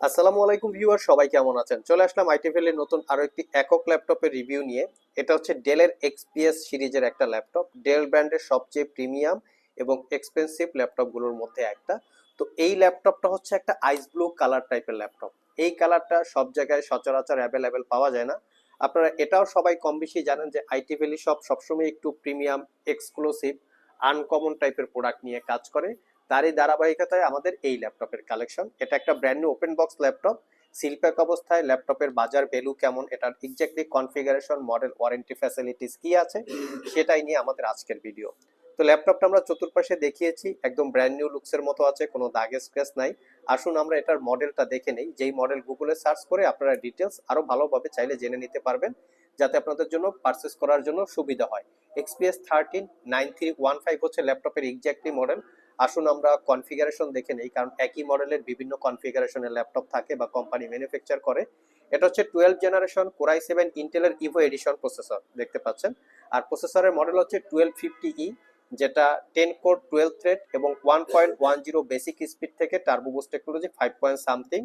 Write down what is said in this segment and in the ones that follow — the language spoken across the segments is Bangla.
আসসালামু আলাইকুম ভিউয়ার, সবাই কেমন আছেন? চলে আসলাম আইটিভেলের নতুন আরো একটি একক ল্যাপটপের রিভিউ নিয়ে। এটা হচ্ছে ডেলের এক্সপিএস সিরিজের একটা ল্যাপটপ। ডেল ব্র্যান্ডের সবচেয়ে প্রিমিয়াম এবং এক্সপেন্সিভ ল্যাপটপগুলোর মধ্যে একটা। তো এই ল্যাপটপটা হচ্ছে একটা আইস ব্লু কালার টাইপের ল্যাপটপ। এই কালারটা সব জায়গায় সচরাচর অ্যাভেলেবেল পাওয়া যায় না। আপনারা এটাও সবাই কম বেশি জানেন যে আইটিভেলি সবসময় একটু প্রিমিয়াম, এক্সক্লুসিভ, আনকমন টাইপের প্রোডাক্ট নিয়ে কাজ করে। তারই ধারাবাহিকতায় আমাদের এই ল্যাপটপের কালেকশন। এটা একটা brand new open box laptop. Seal pack অবস্থায় ল্যাপটপের বাজার ভ্যালু কেমন, এটার exactly configuration, model, warranty facilities কি আছে, সেটাই নিয়ে আমাদের আজকের ভিডিও। তো ল্যাপটপটা আমরা চতুর্পাশে দেখিয়েছি, একদম ব্র্যান্ড নিউ লুকসের মতো আছে, কোনো দাগে স্ক্র্যাচ নাই। আসুন আমরা এটার মডেলটা দেখে নেই, যেই মডেল গুগলে সার্চ করে আপনারা ডিটেলস আরো ভালোভাবে চাইলে জেনে নিতে পারবেন, যাতে আপনাদের জন্য পারচেস করার জন্য সুবিধা হয়। এক্সপিএস 139315 হচ্ছে ল্যাপটপের এক্স্যাক্টলি মডেল। আসুন আমরা কনফিগারেশন দেখে নেই, কারণ একই মডেলের বিভিন্ন কনফিগারেশনের ল্যাপটপ থাকে বা কোম্পানি ম্যানুফ্যাকচার করে। এটা হচ্ছে 12 জেনারেশন কোরাই 7 ইন্টেলের ইভো এডিশন প্রসেসর দেখতে পাচ্ছেন। আর প্রসেসরের মডেল হচ্ছে 1250E, যেটা 10 কোর 12 থ্রেড এবং 1.10 বেসিক স্পিড থেকে turbo boost technology 5 point something.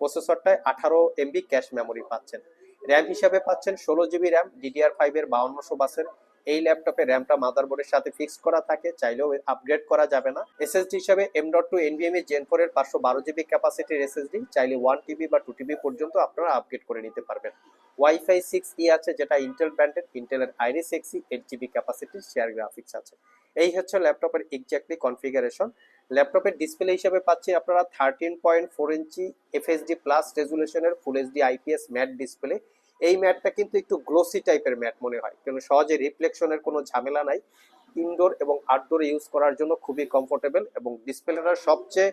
প্রসেসরটায় 18 MB ক্যাশ মেমোরি পাচ্ছেন। র্যাম হিসাবে পাচ্ছেন 16 GB র্যাম, DDR5 এর 5200 বাসের। এই ল্যাপটপে র্যামটা মাদারবোর্ডের সাথে ফিক্স করা থাকে, চাইলেও আপগ্রেড করা যাবে না। এসএসডি হিসাবে M.2 NVMe Gen 4 এর 512 GB ক্যাপাসিটির এসএসডি, চাইলে 1 TB বা 2 TB পর্যন্ত আপনারা আপগ্রেড করে নিতে পারবেন। ওয়াইফাই 6E আছে, যেটা ইন্টেল ব্র্যান্ডেড, ইন্টেলের আইরিস Xe 8 GB ক্যাপাসিটির শেয়ার গ্রাফিক্স আছে। এই হচ্ছে ল্যাপটপের এক্স্যাক্টলি কনফিগারেশন। ল্যাপটপের ডিসপ্লে হিসেবে পাচ্ছি আপনারা 13.4 ইঞ্চি এফএসডি প্লাস রেজুলেশনের full HD IPS matte display. এই ম্যাটটা কিন্তু একটু গ্লোসি টাইপের ম্যাট মনে হয়, কিন্তু সহজে রিফ্লেকশনের কোনো ঝামেলা নাই। ইনডোর এবং আউটডোর ইউজ করার জন্য খুবই কমফোর্টেবল, এবং ডিসপ্লেটার সবচেয়ে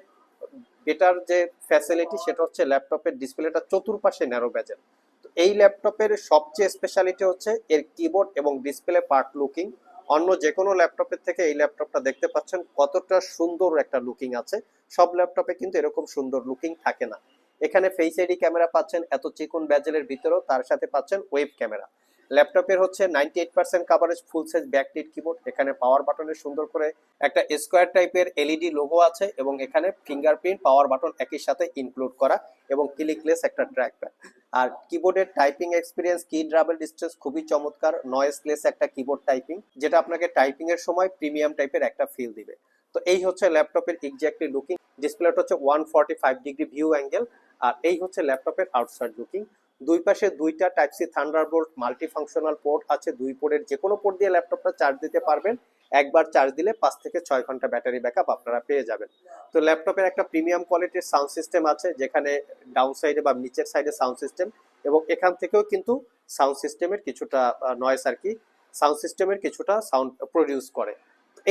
বেটার যে ফ্যাসিলিটি সেটা হচ্ছে ল্যাপটপের ডিসপ্লেটা চতুর্পাশে ন্যারো বেজেল। তো এই ল্যাপটপের সবচেয়ে স্পেশালিটি হচ্ছে এর কিবোর্ড এবং ডিসপ্লে পার্ট লুকিং। অন্য যে কোনো ল্যাপটপের থেকে এই ল্যাপটপটা দেখতে পাচ্ছেন কতটা সুন্দর একটা লুকিং আছে। সব ল্যাপটপে কিন্তু এরকম সুন্দর লুকিং থাকে না। এখানে ফেস আইডি ক্যামেরা পাচ্ছেন এত চিকন ব্যাজেলের ভিতরেও, তার সাথে পাচ্ছেন ওয়েব ক্যামেরা। ল্যাপটপের হচ্ছে 98% কাভারেজ, ফুল সাইজ ব্যাকলিট কিবোর্ড। এখানে পাওয়ার বাটনে সুন্দর করে একটা স্কোয়ার টাইপের এলইডি লোগো আছে, এবং এখানে ফিঙ্গারপ্রিন্ট পাওয়ার বাটন একই সাথে ইনক্লুড করা, এবং ক্লিকলেস একটা ট্র্যাকপ্যাড। আর কিবোর্ডের টাইপিং এক্সপিরিয়েন্স, কি ড্রাবল ডিস্টেন্স খুবই চমৎকার, নয়েসলেস একটা কিবোর্ড টাইপিং, যেটা আপনাকে টাইপিং এর সময় প্রিমিয়াম টাইপের একটা ফিল দিবে। তো এই হচ্ছে ল্যাপটপের এক্স্যাক্টলি লুকিং। ডিসপ্লেটা হচ্ছে 145 ডিগ্রি ভিউ অ্যাঙ্গেল। আর এই হচ্ছে ল্যাপটপের আউটসাইড লুকিং। দুই পাশে দুইটা type C thunderbolt multi functional port আছে। দুই পোর্টের যে কোনো পোর্ট দিয়ে ল্যাপটপটা চার্জ দিতে পারবেন। একবার চার্জ দিলে 5 থেকে 6 ঘন্টা ব্যাটারি ব্যাকআপ আপনারা পেয়ে যাবেন। তো ল্যাপটপের একটা প্রিমিয়াম কোয়ালিটির সাউন্ড সিস্টেম আছে, যেখানে ডাউন সাইডে বা নিচের সাইডে সাউন্ড সিস্টেম, এবং এখান থেকেও কিন্তু সাউন্ড সিস্টেমের কিছুটা নয়েস আর কি, সাউন্ড সিস্টেমের কিছুটা সাউন্ড প্রডিউস করে।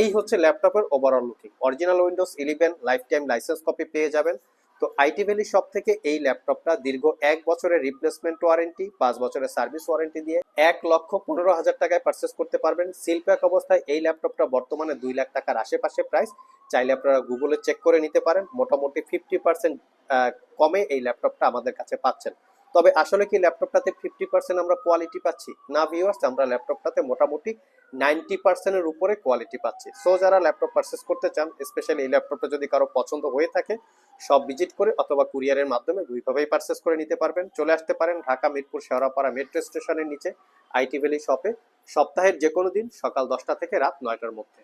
এই হচ্ছে ল্যাপটপের overall looking. Original Windows 11 life time licence copy পেয়ে যাবেন। তো আইটি ভ্যালি শপ থেকে এই ল্যাপটপটা দীর্ঘ 1 বছরের রিপ্লেসমেন্ট ওয়ারেন্টি, 5 বছরের সার্ভিস ওয়ারেন্টি দিয়ে 1,15,000 টাকায় পারচেস করতে পারবেন। সিল প্যাক অবস্থায় এই ল্যাপটপটা বর্তমানে 2 লাখ টাকার আশেপাশে প্রাইস। চাইলে আপনারা গুগলে চেক করে নিতে পারেন, মোটামুটি 50% কমে এই ল্যাপটপটা আমাদের কাছে পাচ্ছেন। তবে আসলে কি ল্যাপটপটাতে 50% আমরা কোয়ালিটি পাচ্ছি? না ভিউয়ার্স, আমরা ল্যাপটপটাতে মোটামুটি 90%-এর উপরে কোয়ালিটি পাচ্ছি। সো যারা ল্যাপটপ পারচেস করতে চান, স্পেশালি এই ল্যাপটপটা যদি কারো পছন্দ হয়ে থাকে, সব ভিজিট করে অথবা কুরিয়ারের মাধ্যমে দুইভাবেই পারচেস করে নিতে পারবেন। চলে আসতে পারেন ঢাকা মিরপুর শেওড়াপাড়া মেট্রো স্টেশনের নিচে আইটি ভ্যালি শপে, সপ্তাহের যে কোনো দিন সকাল 10টা থেকে রাত 9টার মধ্যে।